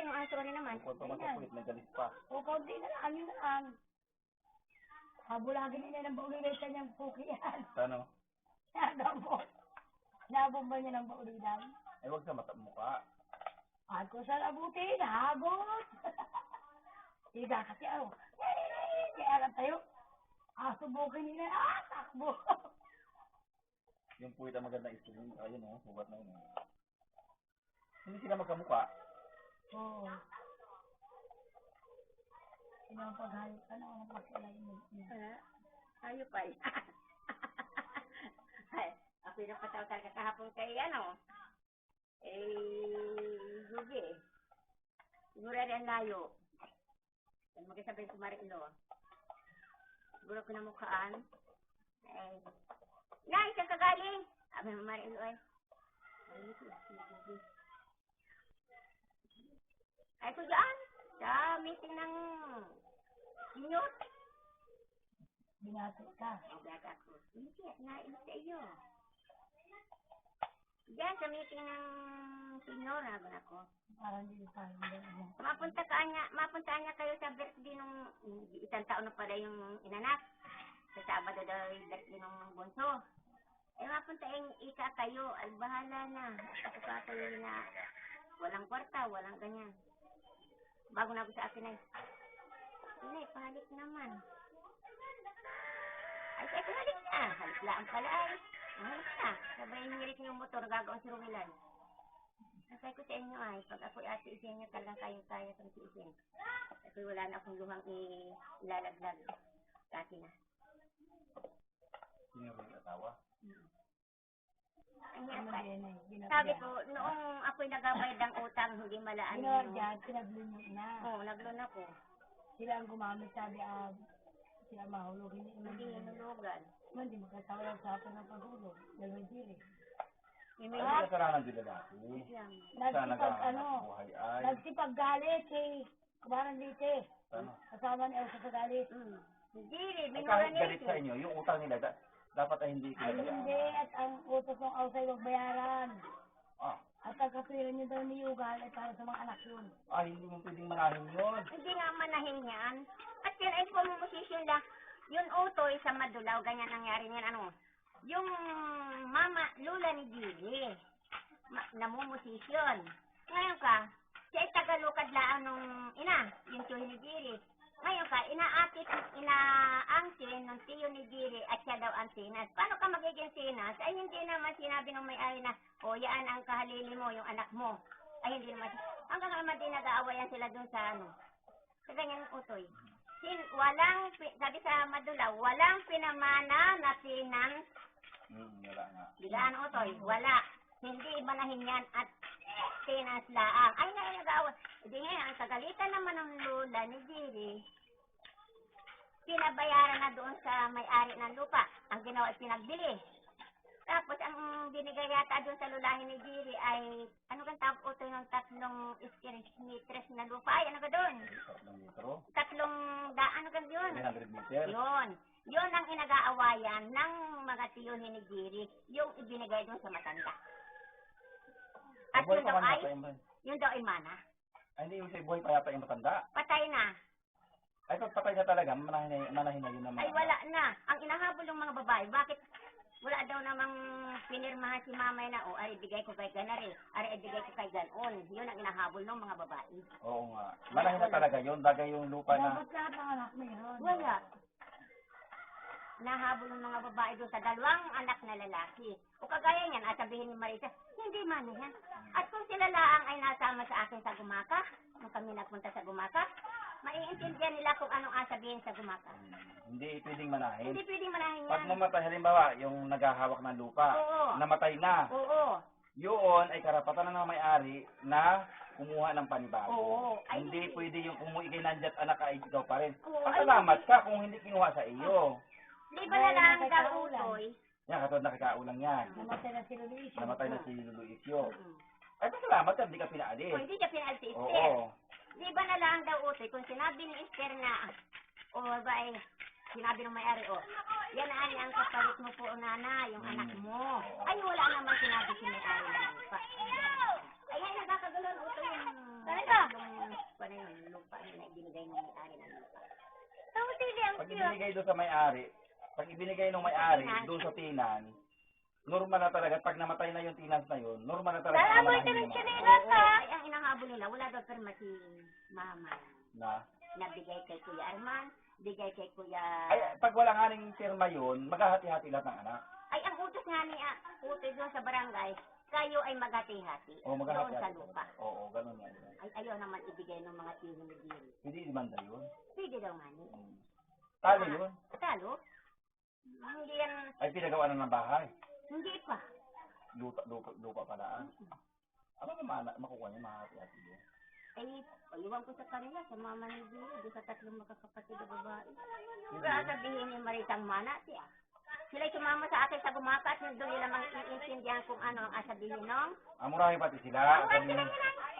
yung answer rin naman. Kung pa matapulit, nagalis pa. O, kaunti na lang. Ano na lang. Habulagin nila ng baulilan sa niyang pukiyan. Ano? Nagabot. Nabomba niya ng baulilan. Ay, huwag sa mata mukha. At kung saan abutin, habot. Higa kasi ako. Kaya alam tayo. Subukin nila. Takbo. Yung puwit ang magandang istring. Ayun o, sugat na yun. Hindi sila magkamukha. Oo. Sino ang paghayop? Ano ang pakialam niya? Ayaw pa yan. Ay, ako yung napataw talaga kahapon kay Gugi. Siguro rin layo. Magkasabay ko Marilo. Siguro pinamukhaan. Nay, saan ka galing? Sabi mo Marilo ay ko dyan. Sa meeting ng senior. Binato ka. Bata ko. Hindi, nain sa iyo. Diyan sa meeting ng senior, naman ako. Parang hindi tayo. Mapunta niya kayo sa birthday nung isang taon na pala yung inanak. Sa Sabado daw yung birthday nung bunso. Mapunta yung ika kayo. Ay, bahala na. Ako pa kayo na walang kwarta, walang ganyan. Bago na ako sa akin ay, hindi, pahalik naman. Ay, halik na. Halik lang pala ay. Halik na. Sabay nirit yung motor, gagawin si Rumilan. Nasay ko sa inyo ay, pag ako'y ati isin niyo, talagang kayang-kaya sa isin. Kasi wala na akong luhang ilalaglag. Kasi na. Sino yung asawa? Sabi ko, noong ako'y nagabay ng utang, hindi malaan yun. Pinaglunok na. Oo, naglun ako. Sila ang gumamit, sabi, sila mahulogin niya. Hindi hinulugan. Hindi magkatawa sa akin ng paghulog. Dalawang diri. Ay, kasalanan din lalaki. Nagsipag galit kay Kumarang Lite. Ano? Kasama ni Elsa sa galit. Hindi, ay, kahit galit sa inyo, yung utang nila, dapat ay hindi ay hindi, at ang utos ng Ausay huwag bayaran. At ang kapiran niyo daw ni Yugal ay para sa mga anak yun. Hindi mo pwedeng manahin yun. Hindi nga manahin yan. At yun ay pumumusisyon lang. Yun utoy sa Madulaw, ganyan nangyari niyan yung lula ni Gili, namumusisyon. Ngayon ka, siya ay tagalukad laan nung yung tiyo ni Gili. Ngayon ka, inaangkin ng tiyo ni Gili at siya daw ang sinas. Paano ka magiging sinas? Ay hindi naman sinabi nung may-ari na, yan ang kahalili mo, yung anak mo. Ay hindi naman. Hanggang naman din nag-aawayan sila dun sa sa ganyan utoy. Sabi sa Madulaw, walang pinamana na finance. Wala nga. Digaan utoy, wala. Hindi manahin yan at finance laang. Ay nga nag-aawayan. Hindi nga, ang kagalitan naman ng lula ni Giri, pinabayaran na doon sa may-ari ng lupa. Ang ginawa ay pinagbili. Tapos, ang binigay yata doon sa lulahin ni Giri ay, ano kang tawag utoy ng 3 meters na lupa? Ay, ano ka doon? 3 metro? 300, ano ka doon? 300 meters? Yun ang inag-aawayan ng mga tiyuhin ni Giri, yung ibinigay doon sa matanda. At yun daw ay mana. Ay, hindi yung sa buhay pa yata yung matanda. Patay na. Ay, pag patay na talaga, manahin na yun naman. Ay, wala na. Ang inahabol ng mga babae, bakit wala daw namang pinirmahan si mamay na, ay, ibigay ko kay ganari, ay, ibigay ko kay ganon. Yun ang inahabol ng mga babae. Oo nga. Manahin na talaga yun, bagay yung lupa na. Dapat lahat ng anak mo yun. Wala. Nahabol ng mga babae doon sa 2 anak na lalaki. O kagaya niyan, at sabihin ni Marisa, hindi man yan. At kung sila laang ay nasama sa akin sa Gumaka, nung kami nagpunta sa Gumaka, maiintindihan nila kung anong sabihin sa Gumaka. Hindi pwedeng manahin. Hindi pwedeng manahin yan. Pag mamatay, halimbawa, yung naghahawak ng lupa, namatay na. Oo. Yun ay karapatan ng may-ari na kumuha ng panibago. Oo. Hindi pwede yung kung ikay nandiyan anak ay ikaw pa rin. Oo. Salamat ka kung hindi kinuha sa iyo. Di ba na lang daw utoy? Yan, katulad nakakaulang yan. Namatay na si Luisio. Namatay na si Luisio. Ay, pasalamat ka, hindi ka pinaalis. Hindi ka pinaalis si Esther. Oo. Di ba na lang daw utoy, kung sinabi ni Esther na, sinabi ng may-ari, yan ang kapalit mo po, nana, yung anak mo. Ay, wala naman sinabi si may-ari ng lupa. Ay, nagkakagulo utoy yung... Talaga? Pag ibinigay doon sa may-ari, pag ibinigay ng may-ari doon sa tinan, normal na talaga, pag namatay na yung tinas na yun, normal na talaga. Dala mo manahin ito ng yung mga- chinelas, ha? Ay, ang inahabol nila, wala daw perma si mama. Na. Nabigay kay Kuya Arman, bigay kay Kuya... Ay, pag wala nga ning firma yun, maghahati-hati lahat ng anak. Ay, ang utos nga ni utos doon sa barangay, kayo ay maghati-hati O, doon maghahati-hati. sa lupa. Oo, ganun yan. Ay, ayaw naman ibigay ng mga tino ni Diri. Hindi demanda yun. Pwede daw nga ni. Talo yun. Talo? Hindi yan, Ay, pinagawa na ng bahay. hindi pa. Lupa pala. Ano naman, makukuha niya, mahahati-hati yun. Ay, iwan ko sa kanila, sa mama ni Diri, doon sa tatlong magkakapatid na babae. Kaya sabihin ni Maritang Manati, sila'y sumama sa akin sa gumakat, doon nila mag-iintindihan kung ano ang asabihin nung. Amurahin pati sila.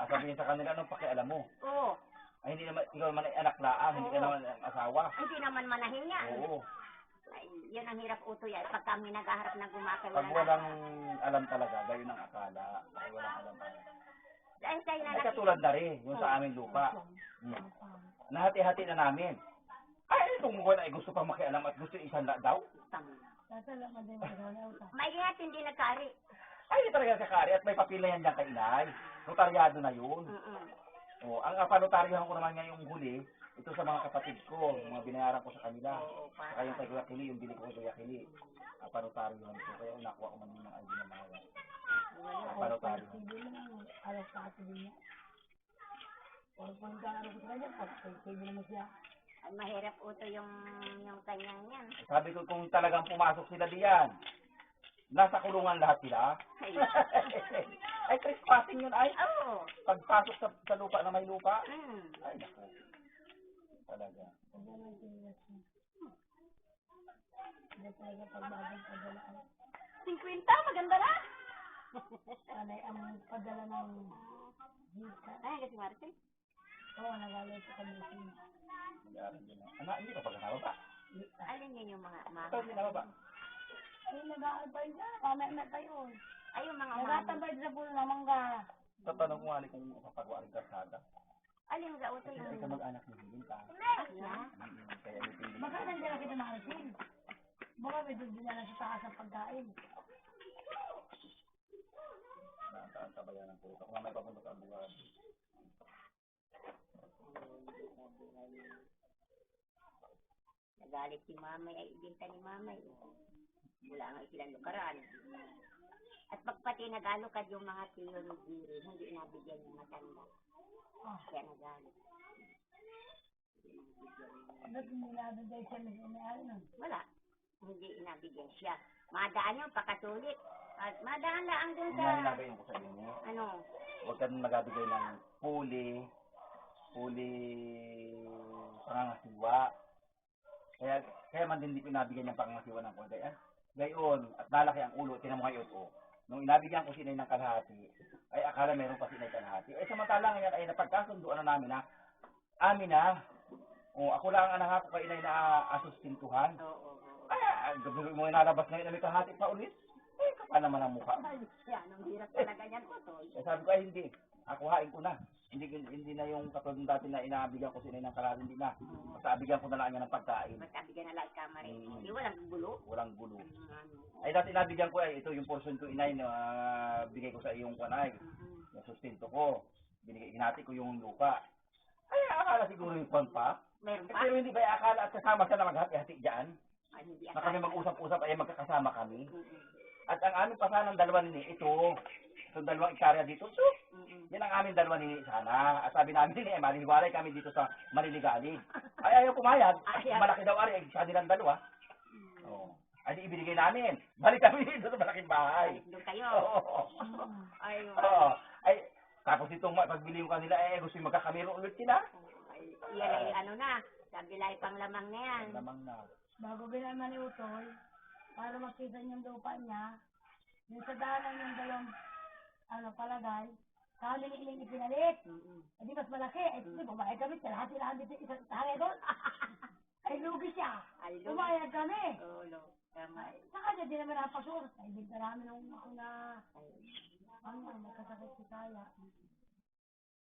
Sabihin sa kanila, anong pakialam mo? Oo. Ay, hindi naman, ikaw naman ay anak laang, hindi ka Oo. naman ang asawa. Hindi naman manahin niya. Oo. Ay, yun ang hirap utoy. Ay, pag kami naghaharap ng gumakay, Pag walang alam talaga, gayon ang akala. Ay, walang alam talaga. Dahil sa'yo na Ay, katulad na rin, yung sa aming lupa. Nahati-hati na namin. Ay, itong buwan ay gusto pang makialam at gusto isang daw. May ingat hindi nagkari. Ay, talaga sa kari at may papel na yan dyan kay inay. Notaryado na yun. O, ang panotaryohan ko naman ngayong huli, ito sa mga kapatid ko, mga binayaran ko sa kanila. Saka yung kay Kuya Kili, yung bili ko kay Kuya Kili. Panotaryohan ko, kaya nakuha ko man yung ID ng mga yan. Panotaryohan. Alas sa atin niya. Kung pagkakarap ko sa kanya, pag-save naman siya. Ay, mahirap uto yung kanyang yan. Sabi ko kung talagang pumasok sila diyan, nasa kulungan lahat sila. Ay, Ay, trespassing yun ay. oo. Pagpasok sa lupa na may lupa. Mm. Ay, naku. Talaga. Hindi naman sinilas niya. Hindi talaga pagbagong padalaan. 50, maganda na. Sanay ang padala ng Gita. Ay, kasi Martin. Oo, nagalit sa kanya. Mag-aaral din. Anak, hindi ka pagkakababa. Alin yun yung mga Ito, hindi mama? na ba? Ay, nag-aalbay na. Mamaya tayo. Ay, yung mga mama. Nagatabay sa puno ng mangga. Tatanong mo, kung kapagawa rin karsada. Alin sa uto Kasi yung... ay ka mag-anak ni Hilinta. Asya? Kaya may pili. Magkano dyan kita nakarating? Baka may doon din na sa taas ang pagkain. Nakasabayan ng puto. Kung may papunta ka ang buwan. Nagalit si mamay, ay ibinta ni mamay. Wala nga silang lukaran. At pagpati nagalukad yung mga tiyo ni Giri, hindi nabigyan yung matanda. Kaya nagalit. Ba't hindi nabigay siya na sinayari nun? Wala. Hindi inabigyan siya. Madaan yung pakasulit. At madaan lang dun Yung sa... nabigyan ko sa inyo. Ano? Huwag ka magabigay ng puli pangangasiwa. Kaya man din hindi pinabigyan ng pangangasiwa ng konti. Gayon, at nalaki ang ulo, tinan mo ngayon, nung inabigyan ko sinay ng kalahati, ay akala meron pa sinay kalahati. Ay samantala ngayon ay napagkasunduan na namin na, amin na, ako lang ang anak ko kay inay na asustintuhan. Oo. Ay, gabi mo inalabas ngayon na may kalahati pa ulit. Eh, kapal naman ang mukha. Ay, yan. Ang hirap talaga yan, Utoy. Eh, sabi ko ay hindi. Akuhain ko na. Hindi na yung katulad ng dati na inabigyan ko sinay ng kalahati, hindi na. Basta abigyan ko na lang niya ng pagkain. Mas abigyan na lang kamar eh. Hindi walang gulo. Walang gulo. Ano. Ay dati nabigyan ko ay ito yung portion ko inay na bigay ko sa iyong kanay. Yung sustento ko. Hinati ko yung lupa. Ay akala siguro yung kwan pa. Meron pa? Pero hindi ba akala at kasama siya na maghati-hati dyan? Ay, hindi Na kami mag-usap-usap ay magkakasama kami. Mm-mm. At ang aming pasanang dalawa nini, ito. Itong dalawang ikarya dito. So, yan ang aming dalawa nini sana. At sabi namin nini, malihiwalay kami dito sa Maniligalig. Ay ayaw pumayag. Ayaw. Malaki daw ari, sa nilang dalawa. Oo. Ay di ibinigay namin. Balik kami dito sa malaking bahay. Doon kayo. Oo. Ay, Oo. Ay, tapos itong pagbili yung kanila, gusto yung magkakamero ulit sila. ay, yan ay ano na. Sabi lang pang lamang na yan. Ang lamang na. Bago binalman ni Utoy, para makita yung lupa niya, yung sa daanan yung dalawang palagay, kami ni Iling ipinalit. Hindi mas malaki. Eh, hindi, bumayag kami. Lahat dito isang tangay doon. Ay, lugi siya. Ay, lugi. Bumayag kami. Oo, no. Tama. Sa kanya, di naman napasok. Ay, bigta namin nung ako na, ano, magkasakit si Kaya.